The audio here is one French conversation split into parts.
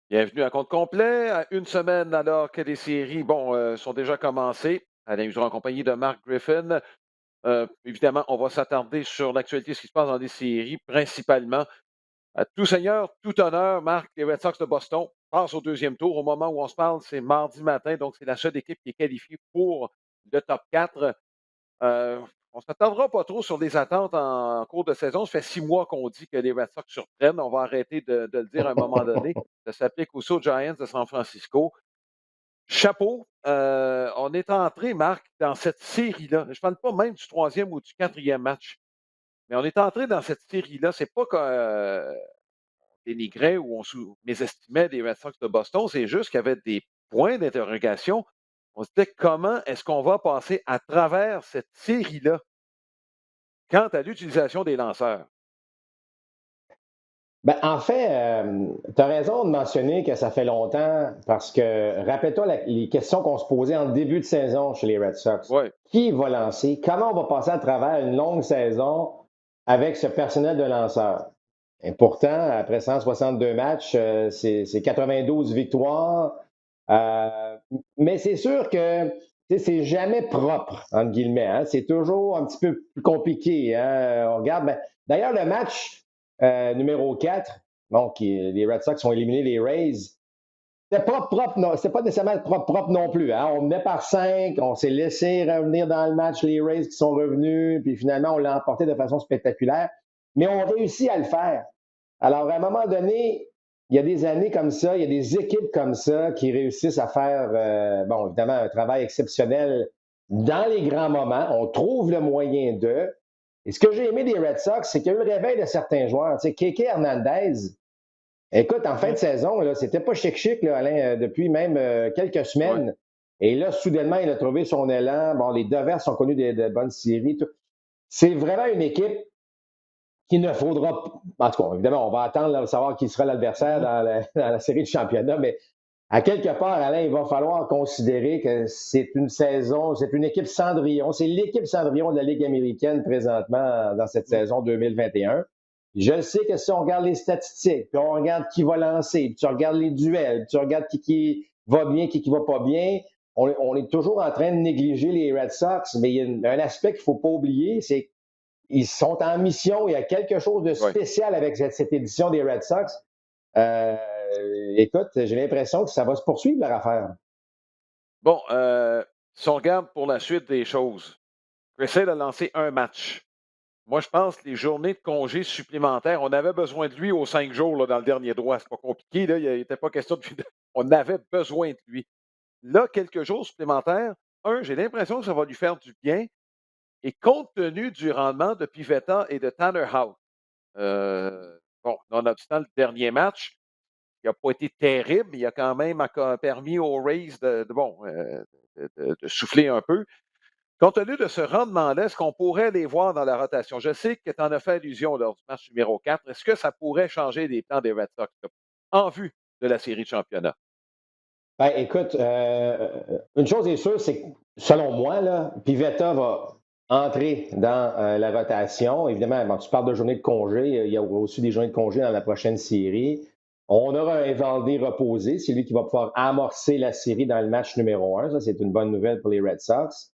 Bienvenue à compte complet, à une semaine alors que les séries, sont déjà commencées. Alain Huson en compagnie de Mark Griffin. Évidemment, on va s'attarder sur l'actualité, ce qui se passe dans les séries, principalement. À tout seigneur, tout honneur, Marc, les Red Sox de Boston passent au deuxième tour. Au moment où on se parle, c'est mardi matin, donc c'est la seule équipe qui est qualifiée pour le top 4. On ne s'attendra pas trop sur les attentes en cours de saison. Ça fait 6 mois qu'on dit que les Red Sox surprennent. On va arrêter de le dire à un moment donné. Ça s'applique aussi aux Giants de San Francisco. Chapeau, on est entré, Marc, dans cette série-là. Je ne parle pas même du troisième ou du quatrième match, mais on est entré dans cette série-là. C'est pas qu'on dénigrait ou on mésestimait les Red Sox de Boston, c'est juste qu'il y avait des points d'interrogation. On se disait comment est-ce qu'on va passer à travers cette série-là quant à l'utilisation des lanceurs. Ben, en fait, tu as raison de mentionner que ça fait longtemps parce que, rappelle-toi les questions qu'on se posait en début de saison chez les Red Sox. Oui, Qui va lancer? Comment on va passer à travers une longue saison avec ce personnel de lanceurs? Et pourtant, après 162 matchs, c'est 92 victoires. Euh, mais c'est sûr que c'est jamais propre, entre guillemets. Hein. C'est toujours un petit peu plus compliqué. Hein. On regarde. D'ailleurs, le match numéro 4, bon, les Red Sox ont éliminé les Rays. C'était pas propre, non, c'était pas nécessairement propre non plus. Hein. On menait par 5, on s'est laissé revenir dans le match les Rays qui sont revenus, puis finalement, on l'a emporté de façon spectaculaire. Mais on réussit à le faire. Alors, à un moment donné, il y a des années comme ça, il y a des équipes comme ça qui réussissent à faire, bon, évidemment, un travail exceptionnel dans les grands moments. On trouve le moyen de. Et ce que j'ai aimé des Red Sox, c'est qu'il y a eu le réveil de certains joueurs. Tu sais, Keke Hernandez, écoute, en fin de mhm, saison, là, c'était pas chic-chic, là, Alain, depuis même quelques ouais. semaines. Et là, soudainement, il a trouvé son élan. Bon, les Devers sont connus de bonnes séries. C'est vraiment une équipe qu'il ne faudra. En tout cas, évidemment, on va attendre là, de savoir qui sera l'adversaire Mhm. dans la série de championnat, mais à quelque part, Alain, il va falloir considérer que c'est une saison, c'est une équipe Cendrillon. C'est l'équipe Cendrillon de la Ligue américaine présentement dans cette Mhm. saison 2021. Je sais que si on regarde les statistiques, puis on regarde qui va lancer, puis tu regardes les duels, puis tu regardes qui va bien, qui va pas bien, on est toujours en train de négliger les Red Sox, mais il y a un aspect qu'il ne faut pas oublier, c'est qu'ils sont en mission. Il y a quelque chose de Ouais. spécial avec cette édition des Red Sox. Euh, Écoute, j'ai l'impression que ça va se poursuivre leur affaire. Bon, si on regarde pour la suite des choses, essaie de lancer un match. Moi, je pense que les journées de congés supplémentaires, on avait besoin de lui aux 5 jours là, dans le dernier droit. C'est pas compliqué, là. Il n'était pas question de. On avait besoin de lui. Là, quelques jours supplémentaires, j'ai l'impression que ça va lui faire du bien. Et compte tenu du rendement de Pivetta et de Tanner Houck, nonobstant le dernier match, il n'a pas été terrible, mais il a quand même permis aux Rays de souffler un peu. Compte tenu de ce rendement-là, est-ce qu'on pourrait les voir dans la rotation? Je sais que tu en as fait allusion lors du match numéro 4. Est-ce que ça pourrait changer les plans des Red Sox là, en vue de la série de championnat? Ben, écoute, une chose est sûre, c'est que selon moi, là, Pivetta va entrer dans la rotation. Évidemment, bon, tu parles de journée de congé. Il y aura aussi des journées de congé dans la prochaine série. On aura un Evaldi reposé. C'est lui qui va pouvoir amorcer la série dans le match numéro 1. Ça, c'est une bonne nouvelle pour les Red Sox.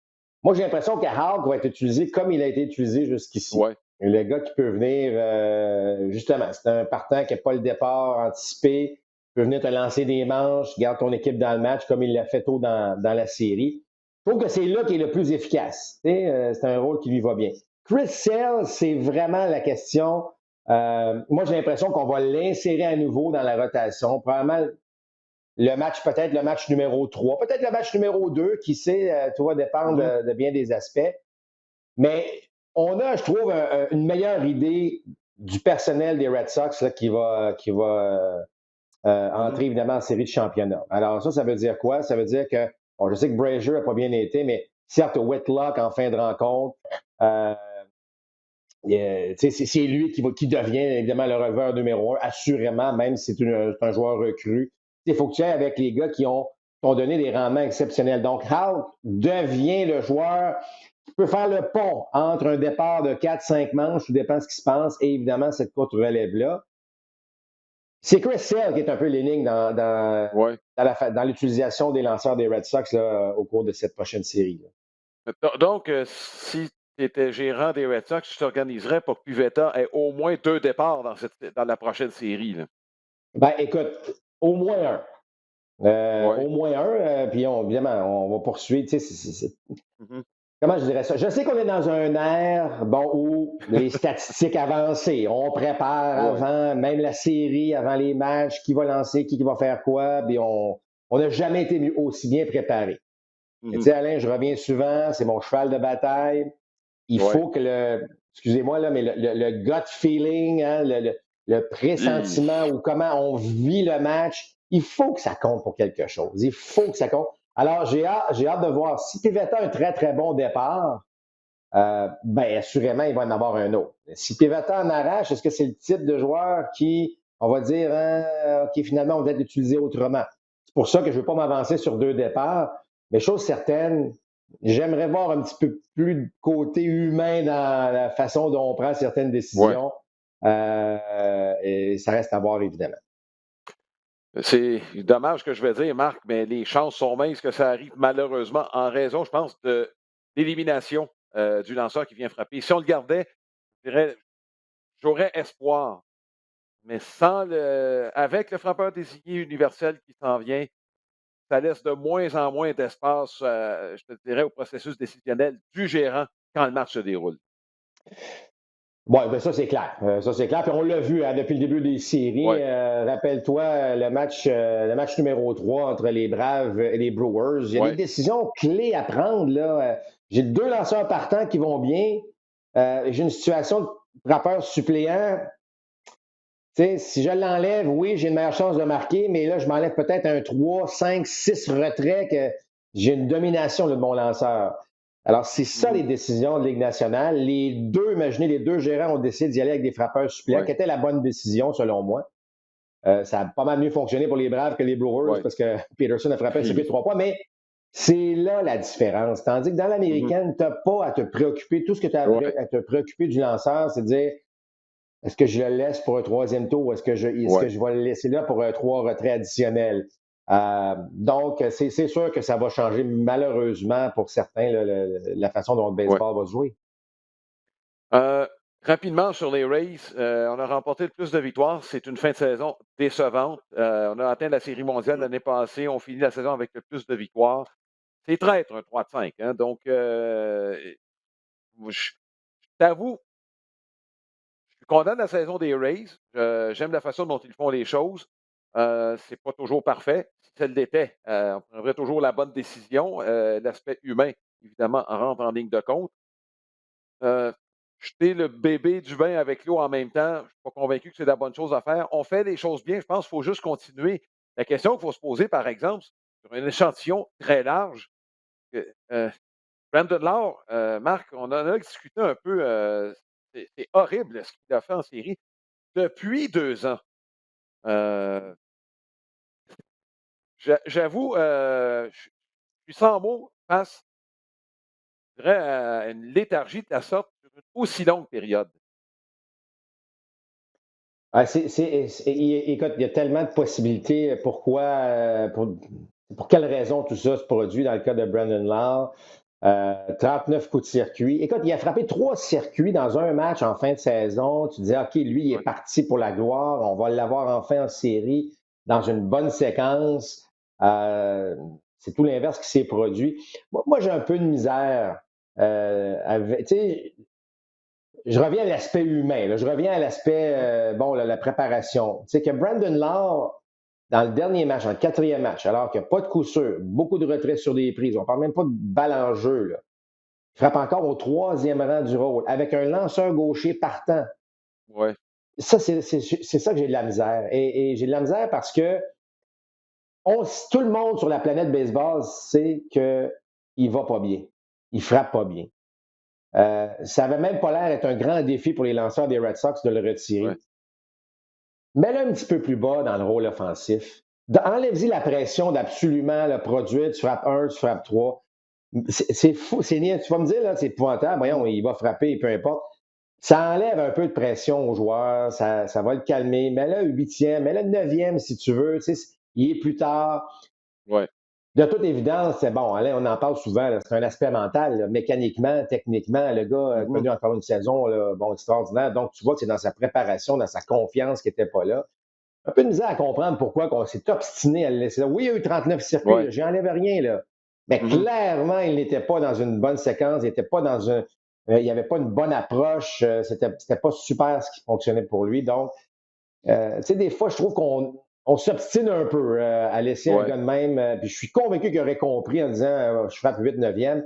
Moi, j'ai l'impression que Hawk va être utilisé comme il a été utilisé jusqu'ici. Oui. Le gars qui peut venir, justement, c'est un partant qui n'a pas le départ anticipé, peut venir te lancer des manches, garde ton équipe dans le match comme il l'a fait tôt dans la série. Je trouve que c'est là qu'il est le plus efficace. C'est un rôle qui lui va bien. Chris Sale, c'est vraiment la question. Moi, j'ai l'impression qu'on va l'insérer à nouveau dans la rotation. Probablement le match, peut-être le match numéro 3, peut-être le match numéro 2, qui sait, tout va dépendre Mhm. de bien des aspects. Mais on a, je trouve, une meilleure idée du personnel des Red Sox là, qui va Mhm. entrer évidemment en série de championnat. Alors ça veut dire quoi? Ça veut dire que, bon, je sais que Brazier n'a pas bien été, mais certes, Whitlock en fin de rencontre, euh, c'est lui qui devient évidemment le releveur numéro 1, assurément, même si c'est un joueur recru. Il faut que tu ailles avec les gars qui ont donné des rendements exceptionnels. Donc, Hal devient le joueur qui peut faire le pont entre un départ de 4-5 manches, tout dépend de ce qui se passe, et évidemment cette courte relève-là. C'est Chris Sale qui est un peu l'énigme Ouais. dans l'utilisation des lanceurs des Red Sox là, au cours de cette prochaine série, là. Donc, si tu étais gérant des Red Sox, tu t'organiserais pour que Pivetta ait au moins 2 départs dans la prochaine série, là. Ben, écoute, au moins un. Ouais. Au moins un, puis évidemment, on va poursuivre. Tu sais, Mmh. comment je dirais ça? Je sais qu'on est dans un air, bon, où les statistiques avancées, on prépare Ouais. avant, même la série, avant les matchs, qui va lancer, qui va faire quoi, puis on n'a jamais été aussi bien préparé. Tu Mmh. sais, Alain, je reviens souvent, c'est mon cheval de bataille. Il Ouais. faut que excusez-moi, là, mais le gut feeling, hein, le Hi. pressentiment ou comment on vit le match, il faut que ça compte pour quelque chose. Il faut que ça compte. Alors, j'ai hâte de voir. Si Pivetta a un très, très bon départ, ben, assurément, il va en avoir un autre. Si Pivetta en arrache, est-ce que c'est le type de joueur qui, on va dire, hein, OK, finalement, on va peut-être l'utiliser autrement? C'est pour ça que je ne veux pas m'avancer sur 2 départs, mais chose certaine, j'aimerais voir un petit peu plus de côté humain dans la façon dont on prend certaines Ouais. décisions. Et ça reste à voir, évidemment. C'est dommage que je vais dire, Marc, mais les chances sont minces que ça arrive malheureusement en raison, je pense, de l'élimination, du lanceur qui vient frapper. Si on le gardait, je dirais j'aurais espoir, mais sans le avec le frappeur désigné universel qui s'en vient, ça laisse de moins en moins d'espace, je te dirais, au processus décisionnel du gérant quand le match se déroule. Oui, ben ça c'est clair. Ça c'est clair. Puis on l'a vu hein, depuis le début des séries. Ouais, Rappelle-toi le match numéro 3 entre les Braves et les Brewers. Il y a des ouais. décisions clés à prendre. Là. J'ai 2 lanceurs partants qui vont bien. J'ai une situation de frappeur suppléant. Tu sais, si je l'enlève, oui, j'ai une meilleure chance de marquer, mais là, je m'enlève peut-être un 3, 5, 6 retraits que j'ai une domination là, de mon lanceur. Alors, c'est ça Mmh. les décisions de Ligue nationale. Imaginez, les 2 gérants ont décidé d'y aller avec des frappeurs suppléants, Ouais, qui était la bonne décision, selon moi. Ça a pas mal mieux fonctionné pour les Braves que les Brewers ouais. parce que Peterson a frappé un circuit Hi. de 3 points, mais c'est là la différence. Tandis que dans Mmh. l'américaine, tu n'as pas à te préoccuper. Tout ce que tu as Ouais, à te préoccuper du lanceur, c'est de dire est-ce que je le laisse pour un troisième tour ou est-ce que ouais. je vais le laisser là pour 3 retraits additionnels? Donc, c'est sûr que ça va changer malheureusement pour certains là, la façon dont le Ouais. baseball va se jouer. Heu, Rapidement sur les Rays, on a remporté le plus de victoires. C'est une fin de saison décevante. On a atteint la Série mondiale l'année passée. On finit la saison avec le plus de victoires. C'est traître un 3-5, hein, donc moi je t'avoue, je suis content de la saison des Rays. J'aime la façon dont ils font les choses. C'est pas toujours parfait. Si ça l'était, on prendrait toujours la bonne décision. L'aspect humain, évidemment, rentre en ligne de compte. Heu, Jeter le bébé du bain avec l'eau en même temps, je ne suis pas convaincu que c'est la bonne chose à faire. On fait les choses bien, je pense qu'il faut juste continuer. La question qu'il faut se poser, par exemple, sur un échantillon très large, que, Brandon Lowe, Marc, on en a discuté un peu, c'est horrible ce qu'il a fait en série. Depuis 2 ans, heu, j'avoue, je suis sans mots face, je dirais, à une léthargie de la sorte sur une aussi longue période. Ah, écoute, il y a tellement de possibilités. Pour quelles raisons tout ça se produit dans le cas de Brandon Lau? 39 coups de circuit. Écoute, il a frappé 3 circuits dans un match en fin de saison. Tu dis, OK, lui, il est Ouais, parti pour la gloire. On va l'avoir enfin en série dans une bonne séquence. Euh, c'est tout l'inverse qui s'est produit. Moi, j'ai un peu de misère. Tu sais, je reviens à l'aspect humain. Là. Je reviens à l'aspect, mmh, bon, la préparation. Tu sais que Brandon Law, dans le dernier match, dans le 4e match, alors qu'il n'y a pas de coup sûr, beaucoup de retraits sur des prises, on ne parle même pas de balle en jeu, là. Il frappe encore au 3e rang du rôle, avec un lanceur gaucher partant. ouais, Ça, c'est ça que j'ai de la misère. Et j'ai de la misère parce que tout le monde sur la planète baseball sait qu'il ne va pas bien. Il ne frappe pas bien. Ça n'avait même pas l'air d'être un grand défi pour les lanceurs des Red Sox de le ouais. retirer. Mets-le un petit peu plus bas dans le rôle offensif. Enlève-y la pression d'absolument le produire. Tu frappes un, tu frappes trois. C'est fou. Tu vas me dire, là, c'est épouvantable. Mmh. Voyons, il va frapper, peu importe. Ça enlève un peu de pression aux joueurs, ça va le calmer. Mais là, 8e, mais là, 9e, si tu veux, tu sais, il est plus tard. Ouais. De toute évidence, c'est bon, Alain, on en parle souvent, là, c'est un aspect mental, là, mécaniquement, techniquement, le gars a Mhm. connu encore une saison là, bon, extraordinaire. Donc, tu vois que c'est dans sa préparation, dans sa confiance qui n'était pas là. Un peu de misère à comprendre pourquoi on s'est obstiné à le laisser là. Oui, il y a eu 39 circuits, Ouais. là, j'y enlève rien, là. Mais Mhm. clairement, il n'était pas dans une bonne séquence, il n'était pas dans un. Il n'y avait pas une bonne approche, c'était pas super ce qui fonctionnait pour lui. Donc, tu sais, des fois, je trouve qu'on s'obstine un peu à laisser un Ouais. gars de même. Puis je suis convaincu qu'il aurait compris en disant je frappe 8 9e.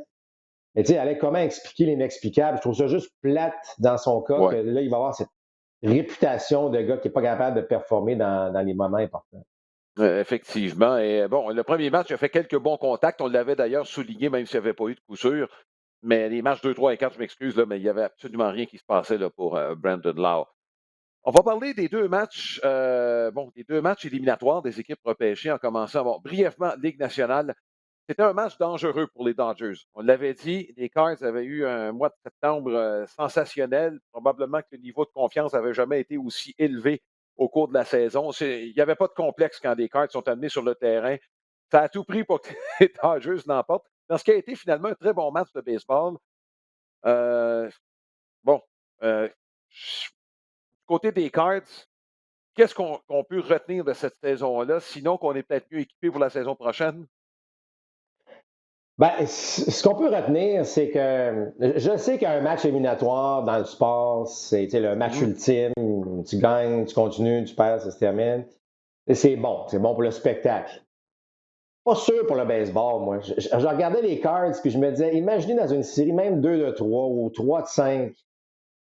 Mais tu sais, Alain, comment expliquer l'inexplicable? Je trouve ça juste plate dans son cas que Ouais. là, il va avoir cette réputation de gars qui n'est pas capable de performer dans les moments importants. Effectivement. Et bon, le premier match, il a fait quelques bons contacts. On l'avait d'ailleurs souligné, même s'il n'y avait pas eu de coup sûr. Mais les matchs 2, 3 et 4, je m'excuse, là, mais il n'y avait absolument rien qui se passait là, pour Brandon Lau. On va parler des deux matchs, des deux matchs éliminatoires des équipes repêchées en commençant, brièvement, Ligue nationale. C'était un match dangereux pour les Dodgers. On l'avait dit, les Cards avaient eu un mois de septembre sensationnel. Probablement que le niveau de confiance n'avait jamais été aussi élevé au cours de la saison. Il n'y avait pas de complexe quand les Cards sont amenés sur le terrain. Ça a tout pris pour que les Dodgers l'emportent. Dans ce qui a été finalement un très bon match de baseball. Euh, bon, euh, du côté des Cards, qu'est-ce qu'on peut retenir de cette saison-là, sinon qu'on est peut-être mieux équipé pour la saison prochaine? Ben, ce qu'on peut retenir, c'est que je sais qu'un match éliminatoire dans le sport, c'est tu sais, le match Mhm, ultime. Tu gagnes, tu continues, tu perds, ça se termine. Et c'est bon pour le spectacle. Pas sûr pour le baseball, moi. Je regardais les cards puis je me disais, imaginez dans une série, même 2 de 3 ou 3 de 5,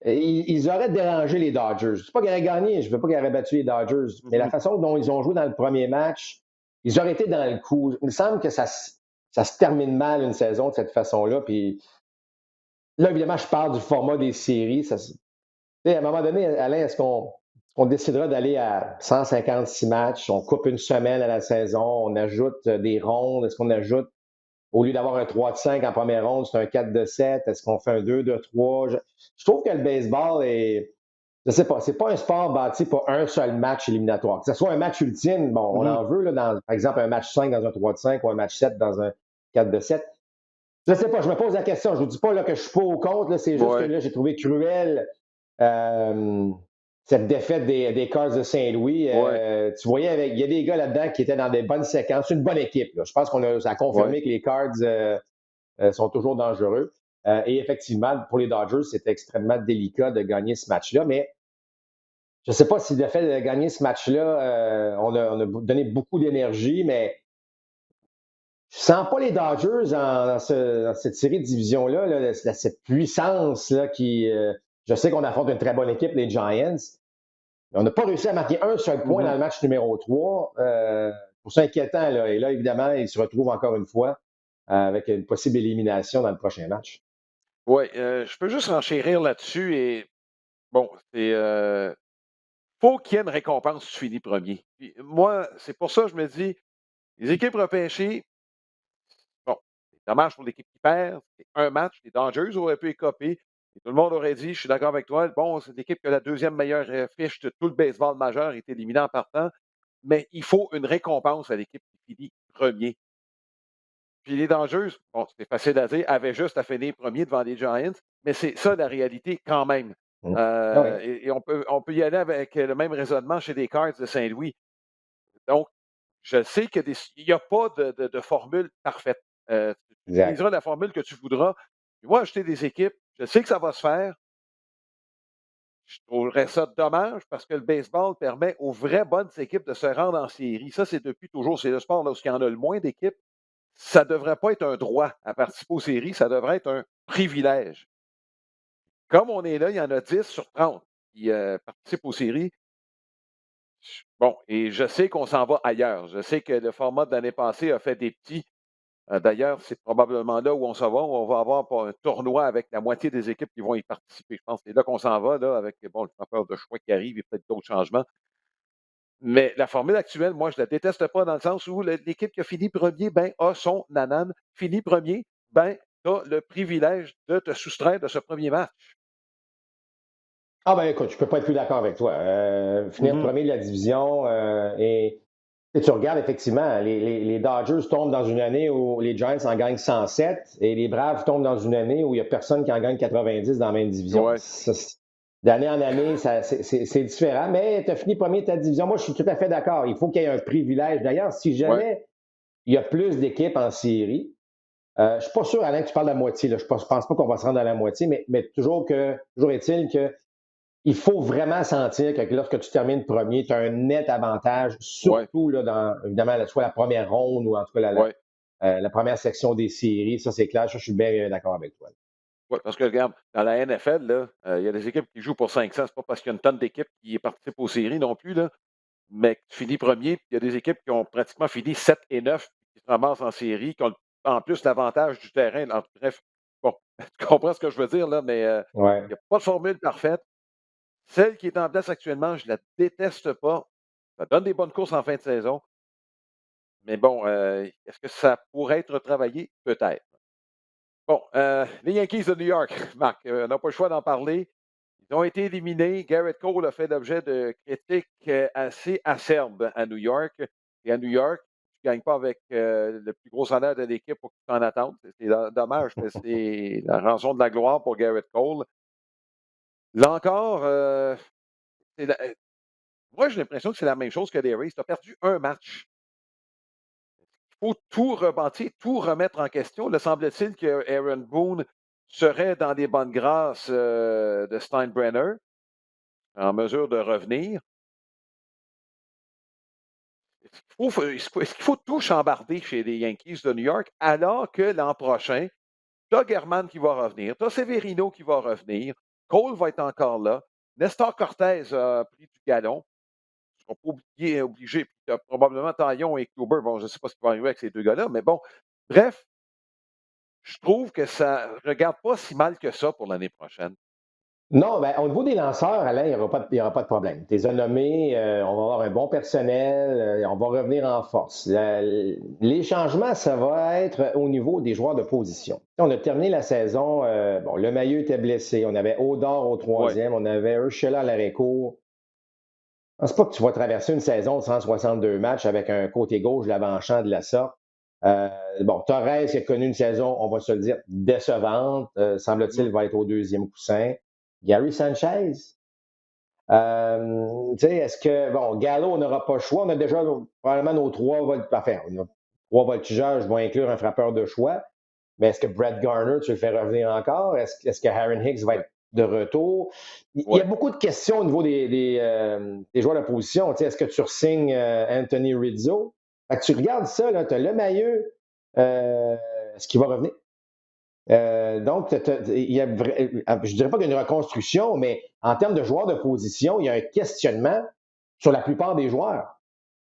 ils auraient dérangé les Dodgers. Je ne dis pas qu'ils auraient gagné, je ne veux pas qu'ils auraient battu les Dodgers, mais la mhm. façon dont ils ont joué dans le premier match, ils auraient été dans le coup. Il me semble que ça se termine mal une saison de cette façon-là. Puis là, évidemment, je parle du format des séries. À un moment donné, Alain, est-ce qu'on décidera d'aller à 156 matchs? On coupe une semaine à la saison, on ajoute des rondes. Est-ce qu'on ajoute, au lieu d'avoir un 3 de 5 en première ronde, c'est un 4 de 7? Est-ce qu'on fait un 2 de 3? Je trouve que le baseball est, je sais pas, c'est pas un sport bâti pour un seul match éliminatoire. Que ce soit un match ultime, bon, on Mhm. en veut, là, par exemple, un match 5 dans un 3 de 5 ou un match 7 dans un 4 de 7. Je sais pas, je me pose la question. Je vous dis pas là, que je suis pas au compte, là, c'est juste que Ouais, là, j'ai trouvé cruel euh, cette défaite des Cards de Saint-Louis. ouais, Tu voyais, il y a des gars là-dedans qui étaient dans des bonnes séquences. C'est une bonne équipe. Là. Je pense ça a ouais. confirmé que les Cards sont toujours dangereux. Et effectivement, pour les Dodgers, c'était extrêmement délicat de gagner ce match-là. Mais je ne sais pas si le fait de gagner ce match-là, on a donné beaucoup d'énergie, mais je sens pas les Dodgers dans cette série de division-là, là, cette puissance là, qui. Je sais qu'on affronte une très bonne équipe, les Giants. Mais on n'a pas réussi à marquer un seul point dans Mhm. le match numéro 3. Pour ça inquiétant. Là. Et là, évidemment, ils se retrouvent encore une fois avec une possible élimination dans le prochain match. Ouais, je peux juste renchérir là-dessus et bon, faut qu'il y ait une récompense si tu finis premier. Puis moi, c'est pour ça que je me dis, les équipes repêchées, bon, c'est dommage pour l'équipe qui perd, c'est un match, les Dodgers auraient pu écoper et tout le monde aurait dit: «Je suis d'accord avec toi, bon, c'est l'équipe qui a la deuxième meilleure, fiche de tout le baseball majeur est éliminée en partant», mais il faut une récompense à l'équipe qui finit premier. Puis les Dodgers, bon, c'est facile à dire, avaient juste à finir premier devant les Giants, mais c'est ça la réalité quand même. Mm. Ah oui, Et on peut y aller avec le même raisonnement chez les Cards de Saint-Louis. Donc, je sais qu'il n'y a pas de formule parfaite. Tu exact. utiliseras la formule que tu voudras. Tu vas acheter des équipes, je sais que ça va se faire. Je trouverais ça dommage parce que le baseball permet aux vraies bonnes équipes de se rendre en série. Ça, c'est depuis toujours. C'est le sport là, où il y en a le moins d'équipes. Ça ne devrait pas être un droit à participer aux séries, ça devrait être un privilège. Comme on est là, il y en a 10 sur 30 qui participent aux séries. Bon, et je sais qu'on s'en va ailleurs. Je sais que le format de l'année passée a fait des petits. D'ailleurs, c'est probablement là où on s'en va. On va avoir pas un tournoi avec la moitié des équipes qui vont y participer. Je pense que c'est là qu'on s'en va, là, avec bon, le frappeur de choix qui arrive et peut-être d'autres changements. Mais la formule actuelle, moi, je la déteste pas dans le sens où l'équipe qui a fini premier, ben, a son nanane. Fini premier, ben, tu as le privilège de te soustraire de ce premier match. Ah ben écoute, je peux pas être plus d'accord avec toi. Finir Mhm. premier de la division et tu regardes effectivement, les Dodgers tombent dans une année où les Giants en gagnent 107 et les Braves tombent dans une année où il n'y a personne qui en gagne 90 dans la même division. Ouais, D'année en année, c'est différent, mais tu as fini premier de ta division. Moi, je suis tout à fait d'accord. Il faut qu'il y ait un privilège. D'ailleurs, si ouais, jamais il y a plus d'équipes en série, je ne suis pas sûr, Alain, que tu parles de la moitié. Là. Je ne pense pas qu'on va se rendre à la moitié, mais toujours est-il que il faut vraiment sentir que lorsque tu termines premier, tu as un net avantage, ouais, surtout là, dans, évidemment, soit la première ronde ou en tout cas ouais. la première section des séries. Ça, c'est clair. Ça, je suis bien d'accord avec toi. Ouais, parce que regarde, dans la NFL, là, il y a des équipes qui jouent pour 500. C'est pas parce qu'il y a une tonne d'équipes qui participent aux séries non plus, là, mais que tu finis premier. Puis il y a des équipes qui ont pratiquement fini 7 et 9, qui se ramassent en série, qui ont en plus l'avantage du terrain. Bref, bon, tu comprends ce que je veux dire, là, mais Ouais. il n'y a pas de formule parfaite. Celle qui est en place actuellement, je la déteste pas. Ça donne des bonnes courses en fin de saison. Mais bon, est-ce que ça pourrait être travaillé? Peut-être. Bon, les Yankees de New York, Marc, on n'a pas le choix d'en parler. Ils ont été éliminés. Garrett Cole a fait l'objet de critiques assez acerbes à New York. Et à New York, tu ne gagnes pas avec le plus gros salaire de l'équipe pour que tu t'en attendes. C'est dommage, mais c'est la rançon de la gloire pour Garrett Cole. Là encore, moi, j'ai l'impression que c'est la même chose que les Rays. Tu as perdu un match. Il faut tout rebâtir, tout remettre en question. Le semble-t-il que Aaron Boone serait dans des bonnes grâces de Steinbrenner, en mesure de revenir. Est-ce qu'il faut tout chambarder chez les Yankees de New York, alors que l'an prochain, tu as German qui va revenir, tu as Severino qui va revenir, Cole va être encore là, Nestor Cortez a pris du galon, ils ne seront pas obligés, puis tu as probablement Taillon et Kluber, bon, je ne sais pas ce qui va arriver avec ces deux gars-là, mais bon, bref, je trouve que ça ne regarde pas si mal que ça pour l'année prochaine. Non, ben, au niveau des lanceurs, Alain, il y aura pas de problème. Tu les as nommés, on va avoir un bon personnel, on va revenir en force. Les changements, ça va être au niveau des joueurs de position. On a terminé la saison, bon, le Maillot était blessé, on avait Odor au Oui, troisième, on avait Urshela à l'arrêt-court. Je pense pas que tu vas traverser une saison de 162 matchs avec un côté gauche de l'avant-champ de la sorte. Euh, bon, Torres qui a connu une saison, on va se le dire, décevante. Semble-t-il, mhm, va être au deuxième coussin. Gary Sanchez. Tu sais, est-ce que, bon, Gallo, on n'aura pas le choix. On a déjà probablement nos enfin, on a trois voltigeurs, je vais inclure un frappeur de choix. Mais est-ce que Brett Garner, tu le fais revenir encore? Est-ce que Aaron Hicks va oui, être de retour? Il y a oui, beaucoup de questions au niveau des joueurs de position. Tu sais, est-ce que tu signes Anthony Rizzo? Fait que tu regardes ça, tu as le maillot, est-ce qu'il va revenir? Donc, il y a, je dirais pas qu'il y a une reconstruction, mais en termes de joueurs de position, il y a un questionnement sur la plupart des joueurs.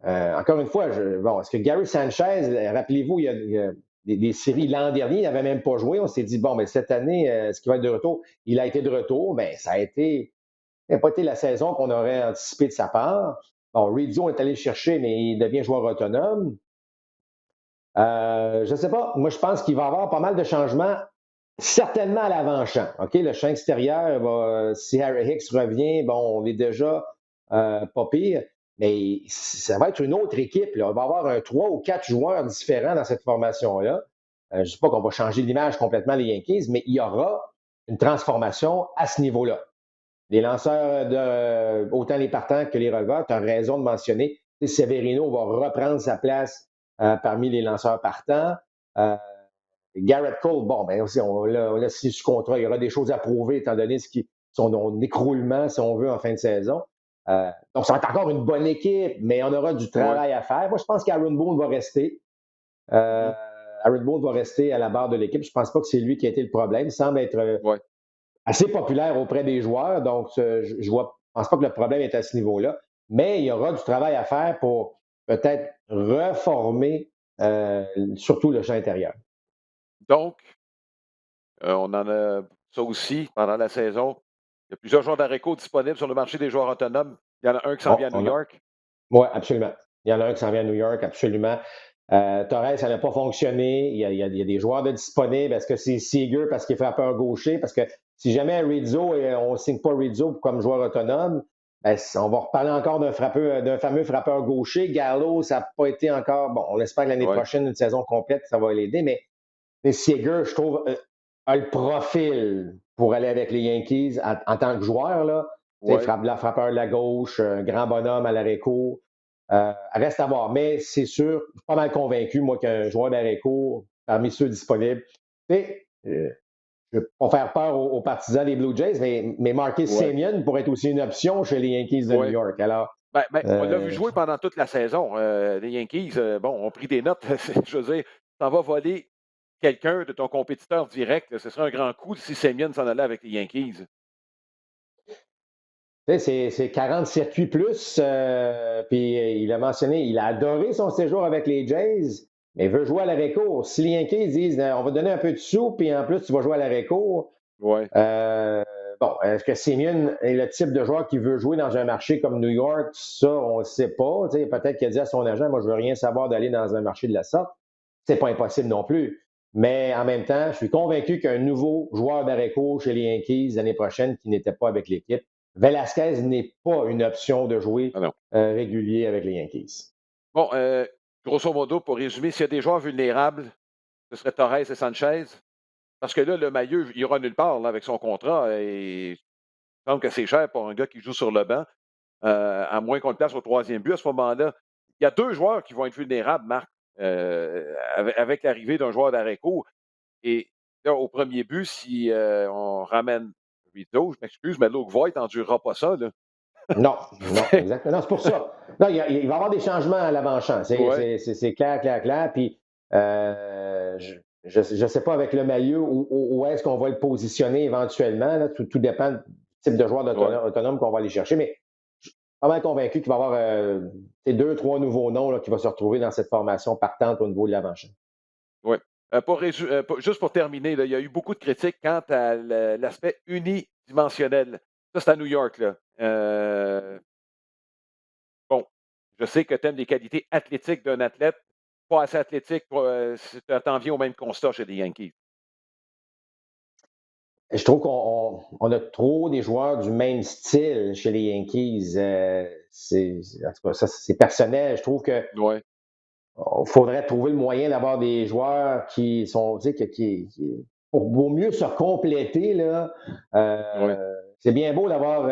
Encore une fois, bon, est-ce que Gary Sanchez, rappelez-vous, il y a des séries l'an dernier, il n'avait même pas joué. On s'est dit, bon, mais cette année, est-ce qu'il va être de retour? Il a été de retour, mais ça n'a pas été la saison qu'on aurait anticipé de sa part. Bon, Rizzo est allé le chercher, mais il devient joueur autonome. Je ne sais pas. Moi, je pense qu'il va y avoir pas mal de changements, certainement à l'avant-champ. OK? Le champ extérieur, si Harry Hicks revient, bon, on est déjà pas pire. Mais ça va être une autre équipe. Là. On va avoir un 3 ou 4 joueurs différents dans cette formation-là. Je ne dis pas qu'on va changer l'image complètement les Yankees, mais il y aura une transformation à ce niveau-là. Les lanceurs, autant les partants que les releveurs, tu as raison de mentionner. Severino va reprendre sa place parmi les lanceurs partants. Euh, Garrett Cole, bon, ben aussi, on l'a signé sous contrat. Il y aura des choses à prouver étant donné son écroulement, si on veut, en fin de saison. Donc, ça va être encore une bonne équipe, mais on aura du oui, travail à faire. Moi, je pense qu'Aaron Boone va rester. Euh, mhm, Aaron Boone va rester à la barre de l'équipe. Je ne pense pas que c'est lui qui a été le problème. Il semble être oui. assez populaire auprès des joueurs. Donc, je ne pense pas que le problème est à ce niveau-là. Mais il y aura du travail à faire pour peut-être reformer surtout le champ intérieur. Donc, on en a ça aussi pendant la saison. Il y a plusieurs joueurs darrêt disponibles sur le marché des joueurs autonomes. Il y en a un qui s'en vient à New York. Oui, absolument. Il y en a un qui s'en vient à New York, absolument. Torres, ça n'a pas fonctionné. Il y a des joueurs de disponibles. Est-ce que c'est Seager parce qu'il est frappeur gaucher? Parce que si jamais Rizzo, on ne signe pas Rizzo comme joueur autonome, ben, on va reparler encore d'un fameux frappeur gaucher. Gallo, ça n'a pas été encore. Bon, on espère que l'année Ouais. prochaine, une saison complète, ça va l'aider, mais Seager, je trouve, a le profil pour aller avec les Yankees en tant que joueur. Là. Ouais. Frappeur de la gauche, un grand bonhomme à l'arrêt court. Reste à voir. Mais c'est sûr, je suis pas mal convaincu, moi, qu'un joueur d'arrêt court, parmi ceux disponibles, je ne veux pas faire peur aux partisans des Blue Jays, mais Marcus Ouais. Semien pourrait être aussi une option chez les Yankees de New Ouais. York. Alors, On l'a vu jouer pendant toute la saison. Les Yankees, ont pris des notes. Je veux dire, tu t'en vas voler quelqu'un de ton compétiteur direct, là, ce serait un grand coup si Semien s'en allait avec les Yankees. c'est 40 circuits plus. Puis il a mentionné, il a adoré son séjour avec les Jays, mais il veut jouer à l'arrêt court. Si les Yankees disent, on va te donner un peu de sous, puis en plus, tu vas jouer à l'arrêt court. Ouais. Bon, est-ce que Semien est le type de joueur qui veut jouer dans un marché comme New York? Ça, on ne sait pas. Peut-être qu'il a dit à son agent, moi, je ne veux rien savoir d'aller dans un marché de la sorte. C'est pas impossible non plus. Mais en même temps, je suis convaincu qu'un nouveau joueur d'arrêt court chez les Yankees l'année prochaine qui n'était pas avec l'équipe, Velasquez n'est pas une option de jouer Ah non. régulier avec les Yankees. Bon, grosso modo, pour résumer, s'il y a des joueurs vulnérables, ce serait Torres et Sanchez. Parce que là, le Maillot, il ira nulle part là, avec son contrat. Et il semble que c'est cher pour un gars qui joue sur le banc, à moins qu'on le place au troisième but à ce moment-là. Il y a deux joueurs qui vont être vulnérables, Marc, avec l'arrivée d'un joueur d'arrêt court. Et là, au premier but, si on ramène Rizzo, je m'excuse, mais Luke Voigt n'endurera pas ça. Là. Non, non, exactement. Non, c'est pour ça. Non, il va y avoir des changements à l'avant-champ. Ouais, C'est clair, clair, clair. Puis, je ne sais pas avec le maillot où est-ce qu'on va le positionner éventuellement. Là. Tout dépend du type de joueur ouais, autonome qu'on va aller chercher. Mais je suis pas mal convaincu qu'il va y avoir ces deux, trois nouveaux noms là, qui vont se retrouver dans cette formation partante au niveau de l'avant-champ. ouais. Juste pour terminer, là, il y a eu beaucoup de critiques quant à l'aspect unidimensionnel. Ça, c'est à New York. Là. Bon, je sais que tu aimes les qualités athlétiques d'un athlète. Pas assez athlétique, tu t'en viens au même constat chez les Yankees. Je trouve qu'on a trop des joueurs du même style chez les Yankees. En tout cas, ça, c'est personnel. Je trouve que Ouais, il faudrait trouver le moyen d'avoir des joueurs qui sont, tu sais, pour mieux se compléter, là. ouais, C'est bien beau d'avoir,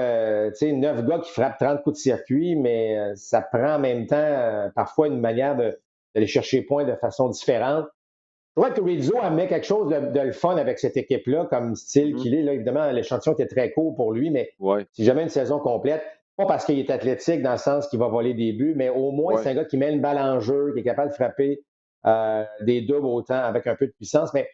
tu sais, 9 gars qui frappent 30 coups de circuit, mais ça prend en même temps, parfois, une manière d'aller chercher les points de façon différente. Je crois que Rizzo amenait quelque chose de le fun avec cette équipe-là, comme style mhm, qu'il est. Là, évidemment, l'échantillon était très court pour lui, mais ouais, si jamais une saison complète, pas parce qu'il est athlétique dans le sens qu'il va voler des buts, mais au moins, ouais, c'est un gars qui met une balle en jeu, qui est capable de frapper des doubles autant avec un peu de puissance. Mais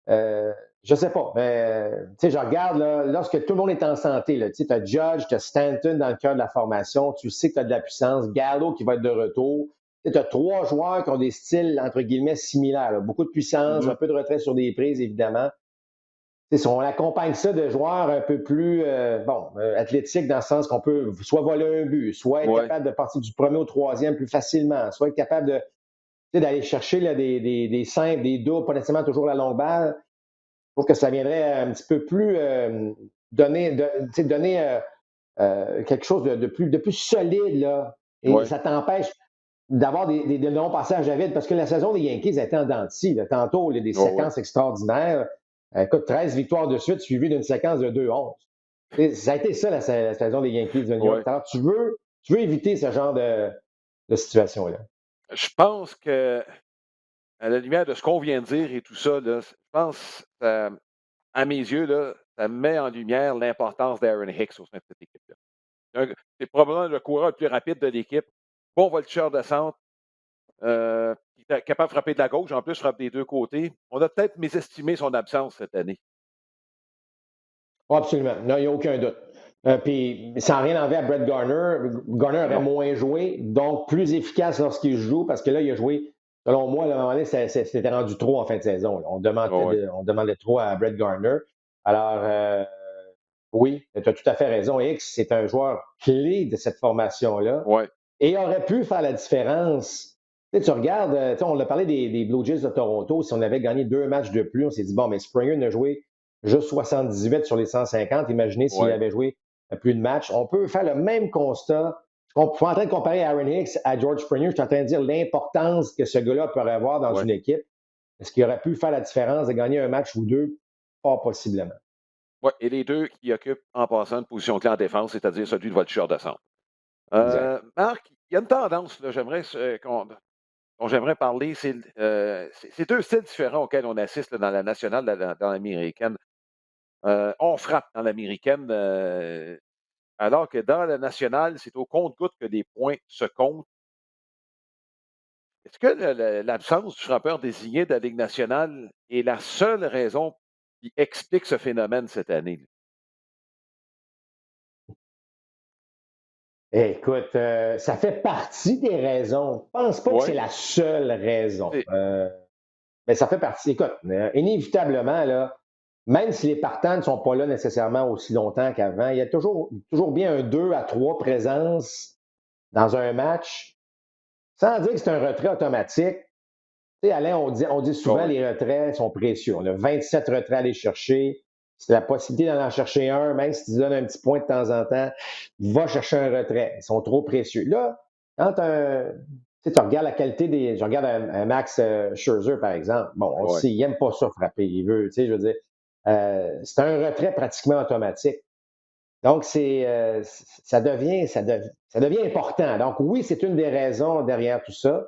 je sais pas. Mais, je regarde, là, lorsque tout le monde est en santé, tu as Judge, tu as Stanton dans le cœur de la formation, tu sais que tu as de la puissance, Gallo qui va être de retour. Tu as trois joueurs qui ont des styles, entre guillemets, similaires. Là. Beaucoup de puissance, mhm, un peu de retrait sur des prises, évidemment. Si on accompagne ça de joueurs un peu plus athlétiques dans le sens qu'on peut soit voler un but, soit être ouais, capable de partir du premier au troisième plus facilement, soit être capable d'aller chercher là, des simples, des doubles, pas nécessairement toujours la longue balle. Je trouve que ça viendrait un petit peu plus donner quelque chose de plus solide. Là. Et ouais, ça t'empêche d'avoir des longs passages à vide parce que la saison des Yankees a été en dents de scie. Là. Tantôt, des ouais, ouais. séquences extraordinaires. Écoute, 13 victoires de suite suivies d'une séquence de 2-11. Ça a été ça, la saison des Yankees de New York. Ouais. Alors, tu veux éviter ce genre de situation-là. Je pense que, à la lumière de ce qu'on vient de dire et tout ça, là, je pense, à mes yeux, là, ça met en lumière l'importance d'Aaron Hicks au sein de cette équipe-là. C'est probablement le coureur le plus rapide de l'équipe, bon voltigeur de centre, qui est capable de frapper de la gauche, en plus, frappe des deux côtés. On a peut-être mésestimé son absence cette année. Oh, absolument. Non, il n'y a aucun doute. Puis, sans rien enlever à Brett Garner, Garner aurait Non. moins joué, donc plus efficace lorsqu'il joue, parce que là, il a joué, selon moi, là, à un moment donné, c'était rendu trop en fin de saison. Là. Ouais, ouais. On demandait trop à Brett Garner. Alors, oui, tu as tout à fait raison. X, c'est un joueur clé de cette formation-là Ouais. et aurait pu faire la différence. Tu regardes, on a parlé des Blue Jays de Toronto. Si on avait gagné 2 matchs de plus, on s'est dit, bon, mais Springer n'a joué juste 78 sur les 150. Imaginez s'il Ouais, avait joué plus de matchs. On peut faire le même constat. Je suis en train de comparer Aaron Hicks à George Springer. Je suis en train de dire l'importance que ce gars-là pourrait avoir dans ouais. une équipe. Est-ce qu'il aurait pu faire la différence de gagner un match ou deux? Pas possiblement. Ouais, et les 2 qui occupent en passant une position clé en défense, c'est-à-dire celui de voltigeur de centre. Exact. Marc, il y a une tendance là, dont j'aimerais parler, c'est 2 styles différents auxquels on assiste là, dans la nationale, dans l'américaine. On frappe dans l'américaine, alors que dans la nationale, c'est au compte-gouttes que les points se comptent. Est-ce que l'absence du frappeur désigné de la Ligue nationale est la seule raison qui explique ce phénomène cette année? Écoute, ça fait partie des raisons. Je pense pas que c'est Oui, la seule raison. c'est Mais ça fait partie. Écoute, inévitablement, là, même si les partants ne sont pas là nécessairement aussi longtemps qu'avant, il y a toujours bien un 2 à 3 présences dans un match, sans dire que c'est un retrait automatique. Tu sais, Alain, on dit bon, souvent oui, les retraits sont précieux. On a 27 retraits à aller chercher. C'est la possibilité d'en chercher un, même si tu donnes un petit point de temps en temps, va chercher un retrait. Ils sont trop précieux. Là, quand tu regardes la qualité des. Je regarde un Max Scherzer, par exemple. Bon, on oui. sait, il n'aime pas ça frapper. Il veut, tu sais, je veux dire, c'est un retrait pratiquement automatique. Donc, ça devient important. Donc, oui, c'est une des raisons derrière tout ça.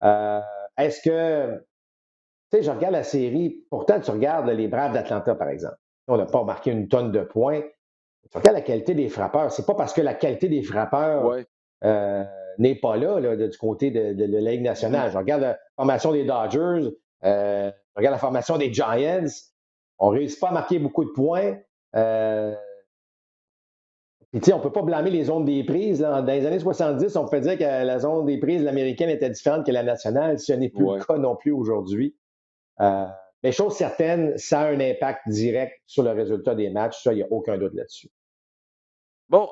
Euh, Est-ce que tu sais, je regarde la série, pourtant tu regardes les Braves d'Atlanta, par exemple. On n'a pas marqué une tonne de points. Tu regardes la qualité des frappeurs. C'est pas parce que la qualité des frappeurs Ouais. euh, n'est pas là, du côté de la Ligue Mmh. nationale. Je regarde la formation des Dodgers, je regarde la formation des Giants. On ne réussit pas à marquer beaucoup de points. Euh, Puis, tu sais, on ne peut pas blâmer les zones des prises, là. Dans les années 70, on peut dire que la zone des prises, l'américaine, était différente que la nationale. Ce n'est plus le Ouais. cas non plus aujourd'hui. Euh, mais chose certaine, ça a un impact direct sur le résultat des matchs. Ça, il n'y a aucun doute là-dessus. Bon,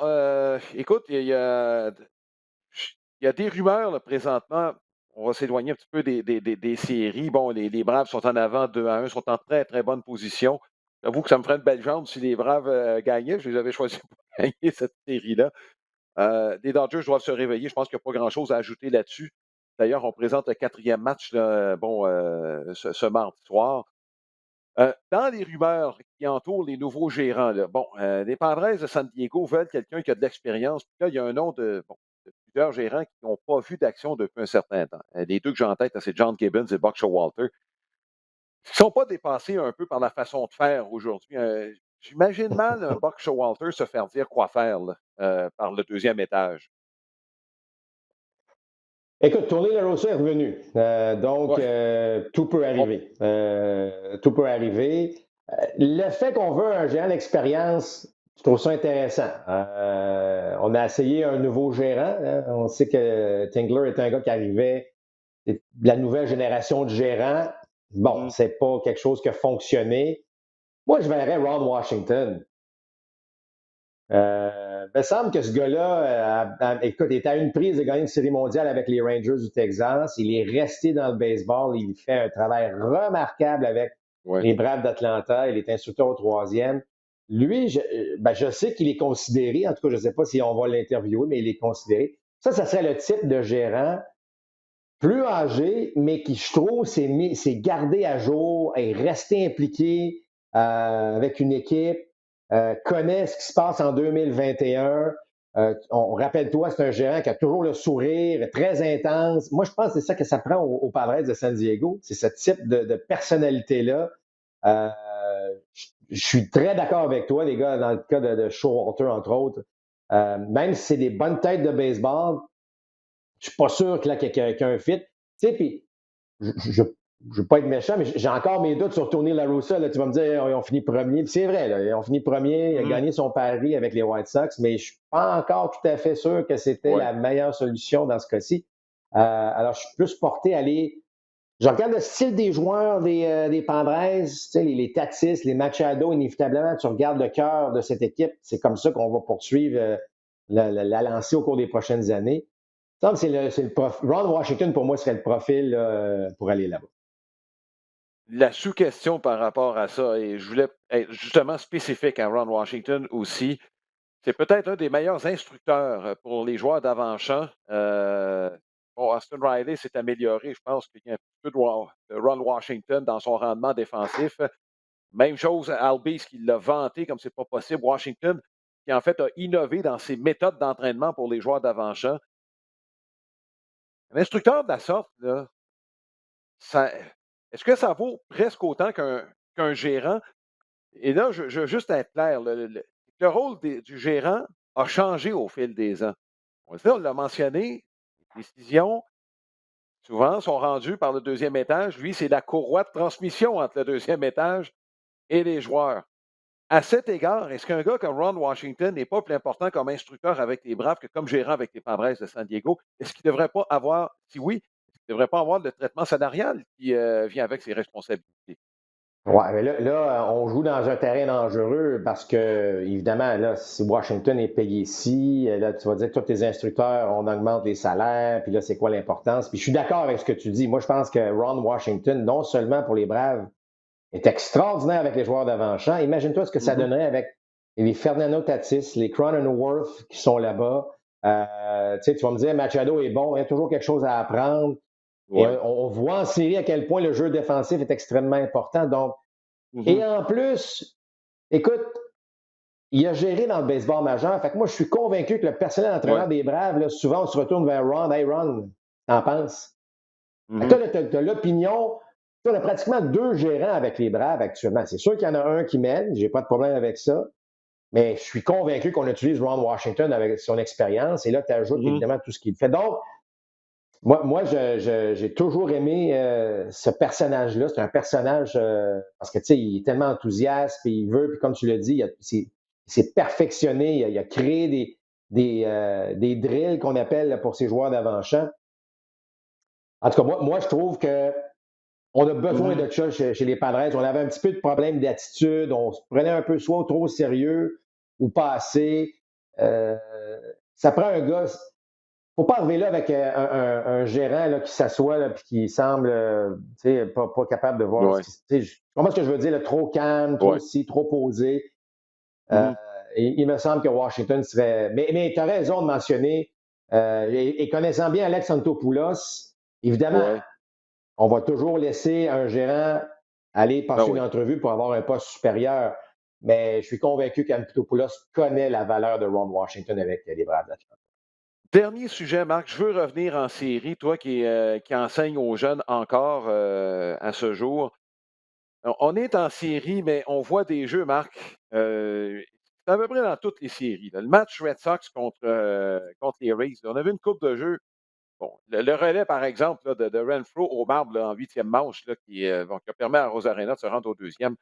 écoute, il y a des rumeurs là, présentement. On va s'éloigner un petit peu des séries. Bon, les Braves sont en avant 2-1, sont en très, très bonne position. J'avoue que ça me ferait une belle jambe si les Braves gagnaient. Je les avais choisis pour gagner cette série-là. Les Dodgers doivent se réveiller. Je pense qu'il n'y a pas grand-chose à ajouter là-dessus. D'ailleurs, on présente le quatrième match là, bon, ce mardi soir. Dans les rumeurs qui entourent les nouveaux gérants, là, bon, les Padres de San Diego veulent quelqu'un qui a de l'expérience. Puis là, il y a un nom de plusieurs gérants qui n'ont pas vu d'action depuis un certain temps. Les 2 que j'ai en tête, là, c'est John Gibbons et Buck Showalter. Ils ne sont pas dépassés un peu par la façon de faire aujourd'hui. J'imagine mal un Buck Showalter se faire dire quoi faire là, par le deuxième étage. Écoute, Tony La Rosa est revenu. Donc, Ouais, tout peut on- arriver. Tout peut arriver. Le fait qu'on veut un géant d'expérience, je trouve ça intéressant. On a essayé un nouveau gérant, hein. On sait que Tingler est un gars qui arrivait de la nouvelle génération de gérants. Bon, Mhm. c'est pas quelque chose qui a fonctionné. Moi, je verrais Ron Washington. Il me semble que ce gars-là, écoute, il est à une prise de gagner une série mondiale avec les Rangers du Texas. Il est resté dans le baseball. Il fait un travail remarquable avec Ouais. les Braves d'Atlanta. Il est instructeur au troisième. Lui, je sais qu'il est considéré, en tout cas, je ne sais pas si on va l'interviewer, mais il est considéré. Ça serait le type de gérant plus âgé, mais qui, je trouve, s'est gardé à jour et resté impliqué avec une équipe, connaît ce qui se passe en 2021. Rappelle-toi, c'est un gérant qui a toujours le sourire, très intense. Moi, je pense que c'est ça que ça prend aux Padres de San Diego. C'est ce type de personnalité-là. Euh, je suis très d'accord avec toi, les gars, dans le cas de Showalter, entre autres. Même si c'est des bonnes têtes de baseball, je suis pas sûr que là, qu'il y a un fit. Tu sais, puis je ne veux pas être méchant, mais j'ai encore mes doutes sur Tony La Russa. Là, tu vas me dire, ils ont fini premier. Puis c'est vrai, là, ils ont fini premier, il a Mhm. gagné son pari avec les White Sox, mais je ne suis pas encore tout à fait sûr que c'était Ouais. la meilleure solution dans ce cas-ci. Alors, je suis plus porté à aller. Je regarde le style des joueurs des Padres, tu sais, les Tatis, les Machado, inévitablement, tu regardes le cœur de cette équipe. C'est comme ça qu'on va poursuivre la lancée au cours des prochaines années. Ça, c'est le Ron Washington, pour moi, serait le profil là, pour aller là-bas. la sous-question par rapport à ça, et je voulais être justement spécifique à Ron Washington aussi, c'est peut-être un des meilleurs instructeurs pour les joueurs d'avant-champ. Bon, Austin Riley s'est amélioré. Je pense qu'il y a un petit peu de Ron Washington dans son rendement défensif. Même chose à Albies qui l'a vanté comme c'est pas possible. Washington, qui en fait a innové dans ses méthodes d'entraînement pour les joueurs d'avant-champ. Un instructeur de la sorte, là, ça, est-ce que ça vaut presque autant qu'un gérant? Et là, je veux juste être clair, le rôle du gérant a changé au fil des ans. On l'a mentionné, les décisions, souvent, sont rendues par le deuxième étage. Lui, c'est la courroie de transmission entre le deuxième étage et les joueurs. À cet égard, est-ce qu'un gars comme Ron Washington n'est pas plus important comme instructeur avec les Braves que comme gérant avec les Padres de San Diego? Est-ce qu'il ne devrait pas avoir, si oui, est-ce qu'il ne devrait pas avoir le traitement salarial qui vient avec ses responsabilités? Ouais, mais là, on joue dans un terrain dangereux parce que, évidemment, là, si Washington est payé ici, là, tu vas dire que tous tes instructeurs, on augmente les salaires, puis là, c'est quoi l'importance? Puis je suis d'accord avec ce que tu dis. Moi, je pense que Ron Washington, non seulement pour les Braves, est extraordinaire avec les joueurs d'avant-champ. Imagine-toi ce que ça Mhm. donnerait avec les Fernando Tatis, les Cronenworth qui sont là-bas. Tu sais, tu vas me dire, Machado est bon, il y a toujours quelque chose à apprendre. Et Oui. on voit en série à quel point le jeu défensif est extrêmement important. Donc, et Mhm. en plus, écoute, il a géré dans le baseball majeur. Fait que moi, je suis convaincu que le personnel entraîneur Oui. des Braves, là, souvent, on se retourne vers Ron. Hey, Ron, t'en penses? Fait que Mhm. là, tu as l'opinion. On a pratiquement deux gérants avec les Braves actuellement. C'est sûr qu'il y en a un qui mène, j'ai pas de problème avec ça, mais je suis convaincu qu'on utilise Ron Washington avec son expérience. Et là, tu ajoutes Mhm. évidemment tout ce qu'il fait. Donc, moi j'ai toujours aimé ce personnage-là. C'est un personnage parce que tu sais, il est tellement enthousiaste, puis il veut, puis comme tu l'as dit, il s'est perfectionné, il a créé des drills qu'on appelle là, pour ses joueurs d'avant-champ. En tout cas, moi, je trouve que on a besoin Mhm. de ça chez les Padres. On avait un petit peu de problème d'attitude. On se prenait un peu soit trop au sérieux ou pas assez. Euh, Ça prend un gars. Faut pas arriver là avec un gérant là, qui s'assoit et qui semble pas capable de voir ce Oui. qui se. Comment est-ce que je veux dire? Là, trop calme, trop Oui. ci, trop posé. Euh, Mhm. et il me semble que Washington serait. Mais tu as raison de mentionner, et connaissant bien Alex Antopoulos, évidemment, Oui. on va toujours laisser un gérant aller Ben passer une oui. entrevue pour avoir un poste supérieur. Mais je suis convaincu qu'Antopoulos connaît la valeur de Ron Washington avec les Braves. Dernier sujet, Marc, je veux revenir en série, toi qui enseigne aux jeunes encore à ce jour. On est en série, mais on voit des jeux, Marc. C'est à peu près dans toutes les séries, là. Le match Red Sox contre les Rays, là, on avait une coupe de jeu. Bon, le relais, par exemple, là, de Renfro au marbre là, en huitième manche, là, qui a permis à Rosarena de se rendre au deuxième.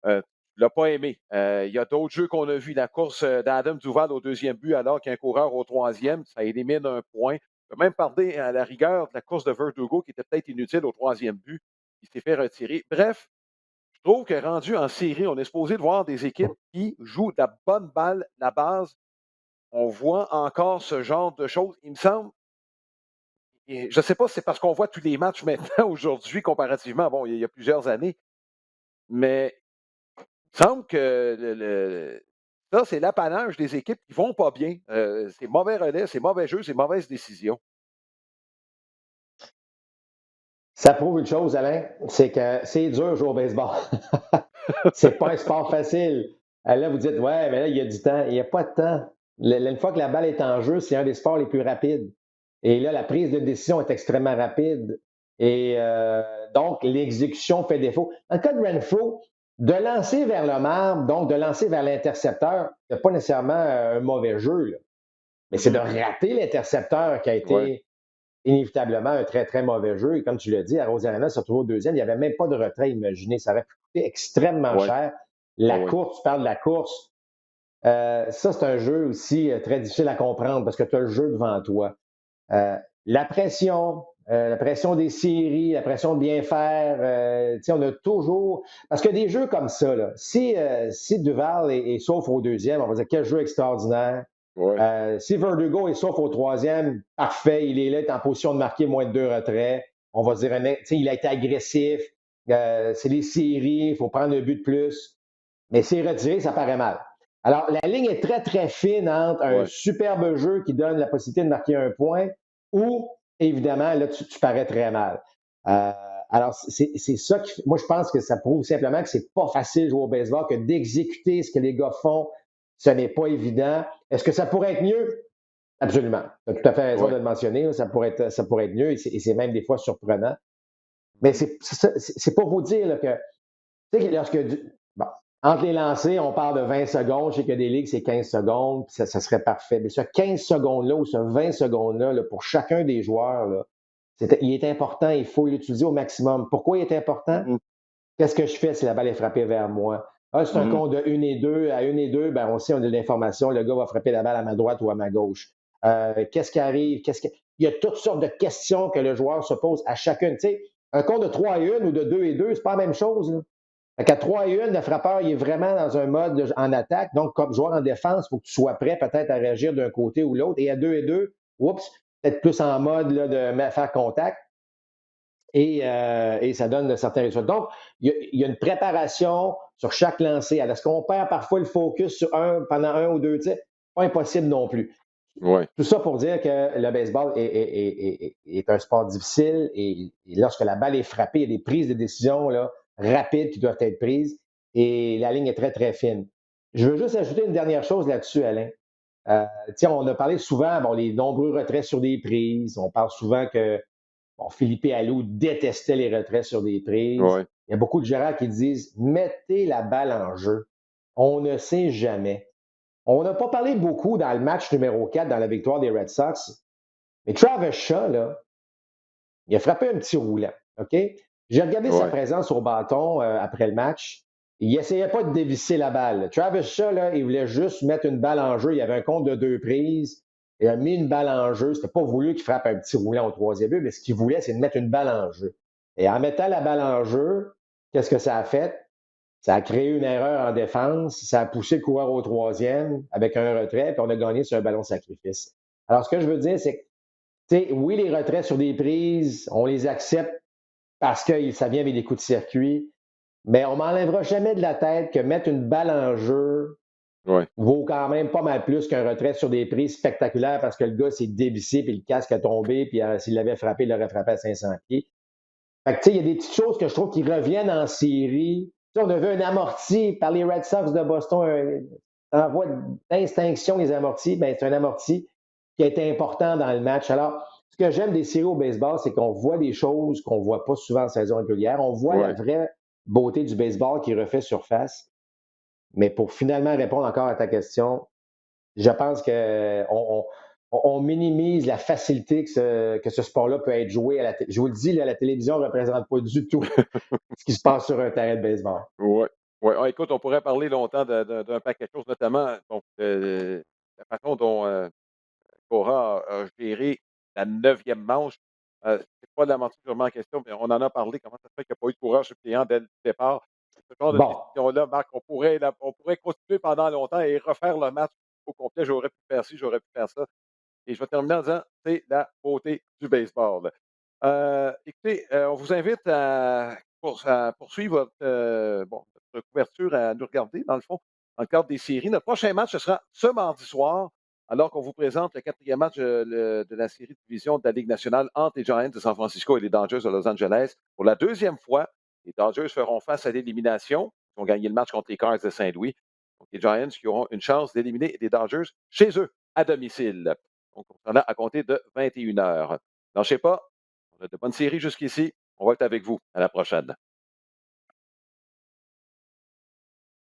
Tu l'as pas aimé. Il y a d'autres jeux qu'on a vus. La course d'Adam Duval au deuxième but, alors qu'un coureur au troisième, ça élimine un point. On peut même parler à la rigueur de la course de Verdugo, qui était peut-être inutile au troisième but, qui s'est fait retirer. Bref, je trouve que rendu en série, on est supposé de voir des équipes qui jouent de la bonne balle, la base. On voit encore ce genre de choses. Il me semble, et je ne sais pas si c'est parce qu'on voit tous les matchs maintenant, aujourd'hui, comparativement, bon, il y a plusieurs années, mais il me semble que ça, c'est l'apanage des équipes qui vont pas bien. C'est mauvais relais, c'est mauvais jeu, c'est mauvaise décision. Ça prouve une chose, Alain, c'est que c'est dur de jouer au baseball. C'est pas un sport facile. Là, vous dites, ouais, mais là, il y a du temps. Il n'y a pas de temps. Une fois que la balle est en jeu, c'est un des sports les plus rapides. Et là, la prise de décision est extrêmement rapide. Et donc, l'exécution fait défaut. Dans le cas de Renfro, de lancer vers le marbre, donc de lancer vers l'intercepteur, il n'y a pas nécessairement un mauvais jeu, là. Mais c'est de Mhm. rater l'intercepteur qui a Ouais, été inévitablement un très, très mauvais jeu. Et comme tu l'as dit, à Rosarena, se retrouve au deuxième. Il n'y avait même pas de retrait imaginé. Ça aurait coûté extrêmement ouais, cher. ouais, La ouais. course, tu parles de la course. Ça, c'est un jeu aussi très difficile à comprendre parce que tu as le jeu devant toi. Euh, la pression des séries, la pression de bien faire. On a toujours. Parce que des jeux comme ça, là, si Duval est sauf au deuxième, on va dire quel jeu extraordinaire. Ouais. Si Verdugo est sauf au troisième, parfait, il est là, il est en position de marquer moins de deux retraits. On va dire, il a été agressif. c'est les séries, il faut prendre un but de plus. Mais c'est retiré, ça paraît mal. Alors, la ligne est très, très fine entre un Ouais. superbe jeu qui donne la possibilité de marquer un point ou, évidemment, là, tu parais très mal. Euh, alors, c'est ça qui. Moi, je pense que ça prouve simplement que c'est pas facile de jouer au baseball, que d'exécuter ce que les gars font, ce n'est pas évident. Est-ce que ça pourrait être mieux? Absolument. Tu as tout à fait raison de Ouais. le mentionner. Ça pourrait être mieux et c'est même des fois surprenant. Mais Mhm. c'est pour vous dire là, que tu sais, bon, entre les lancers, on parle de 20 secondes. Je sais qu'il y a des ligues, c'est 15 secondes, puis ça serait parfait. Mais ce 15 secondes-là ou ce 20 secondes-là, là, pour chacun des joueurs, là, il est important, il faut l'utiliser au maximum. Pourquoi il est important? Mhm. Qu'est-ce que je fais si la balle est frappée vers moi? Ah, c'est un Mhm. compte de 1 et 2. À 1 et 2, ben, on sait, on a de l'information. Le gars va frapper la balle à ma droite ou à ma gauche. Qu'est-ce qui arrive? Il y a toutes sortes de questions que le joueur se pose à chacune. Tu sais, un compte de 3 à 1 ou de 2 et 2, c'est pas la même chose, là. Fait qu'à 3 à 1, le frappeur, il est vraiment dans un mode en attaque. Donc, comme joueur en défense, il faut que tu sois prêt peut-être à réagir d'un côté ou l'autre. Et à 2 et 2, oups, peut-être plus en mode là, de faire contact. Et ça donne certains résultats. Donc, il y a une préparation sur chaque lancé. Est-ce qu'on perd parfois le focus sur pendant un ou deux tirs? Pas impossible non plus. Ouais. Tout ça pour dire que le baseball est un sport difficile et lorsque la balle est frappée, il y a des prises de décision là, rapides qui doivent être prises et la ligne est très, très fine. Je veux juste ajouter une dernière chose là-dessus, Alain. Tiens, on a parlé souvent, bon, les nombreux retraits sur des prises. On parle souvent que bon, Philippe Allou détestait les retraits sur des prises. Ouais. Il y a beaucoup de gérants qui disent mettez la balle en jeu. On ne sait jamais. On n'a pas parlé beaucoup dans le match numéro 4 dans la victoire des Red Sox, mais Travis Shaw, là, il a frappé un petit roulant. OK? J'ai regardé sa Ouais. présence au bâton après le match. Il essayait pas de dévisser la balle. Travis Shaw, là, il voulait juste mettre une balle en jeu. Il y avait un compte de 2 prises. Il a mis une balle en jeu. C'était pas voulu qu'il frappe un petit roulant au troisième but, mais ce qu'il voulait, c'est de mettre une balle en jeu. Et en mettant la balle en jeu, qu'est-ce que ça a fait? Ça a créé une erreur en défense. Ça a poussé le coureur au troisième avec un retrait, puis on a gagné sur un ballon de sacrifice. Alors, ce que je veux dire, c'est que, tu sais, oui, les retraits sur des prises, on les accepte parce que ça vient avec des coups de circuit, mais on m'enlèvera jamais de la tête que mettre une balle en jeu Ouais. vaut quand même pas mal plus qu'un retrait sur des prises spectaculaires parce que le gars s'est dévissé, puis le casque a tombé, puis s'il l'avait frappé, il l'aurait frappé à 500 pieds. Fait que, tu sais, il y a des petites choses que je trouve qui reviennent en série. Tu sais, on a vu un amorti par les Red Sox de Boston, en voie d'extinction des amortis. Ben, c'est un amorti qui a été important dans le match. Alors, ce que j'aime des séries au baseball, c'est qu'on voit des choses qu'on ne voit pas souvent en saison régulière. On voit la Ouais. vraie beauté du baseball qui refait surface. Mais pour finalement répondre encore à ta question, je pense qu'on minimise la facilité que ce sport-là peut être joué à la Je vous le dis, là, la télévision ne représente pas du tout ce qui se passe sur un terrain de baseball. Ouais. Ouais. Ah, écoute, on pourrait parler longtemps d'un paquet de choses, notamment bon, la façon dont Cora a géré la 9e manche. C'est pas de la mentir purement en question, mais on en a parlé. Comment ça se fait qu'il n'y a pas eu de coureur suppléant dès le départ? Ce genre de Bon, décision-là, Marc, on pourrait continuer pendant longtemps et refaire le match au complet. J'aurais pu faire ci, j'aurais pu faire ça. Et je vais terminer en disant, c'est la beauté du baseball. Écoutez, on vous invite à poursuivre votre couverture, à nous regarder, dans le fond, dans le cadre des séries. Notre prochain match, ce sera ce mardi soir, alors qu'on vous présente le quatrième match de la série de division de la Ligue nationale entre les Giants de San Francisco et les Dodgers de Los Angeles. Pour la deuxième fois, les Dodgers feront face à l'élimination. Ils ont gagné le match contre les Cards de Saint-Louis. Donc, les Giants qui auront une chance d'éliminer les Dodgers chez eux, à domicile. Donc, on sera là à compter de 21 heures. Lâchez pas. On a de bonnes séries jusqu'ici. On va être avec vous. À la prochaine.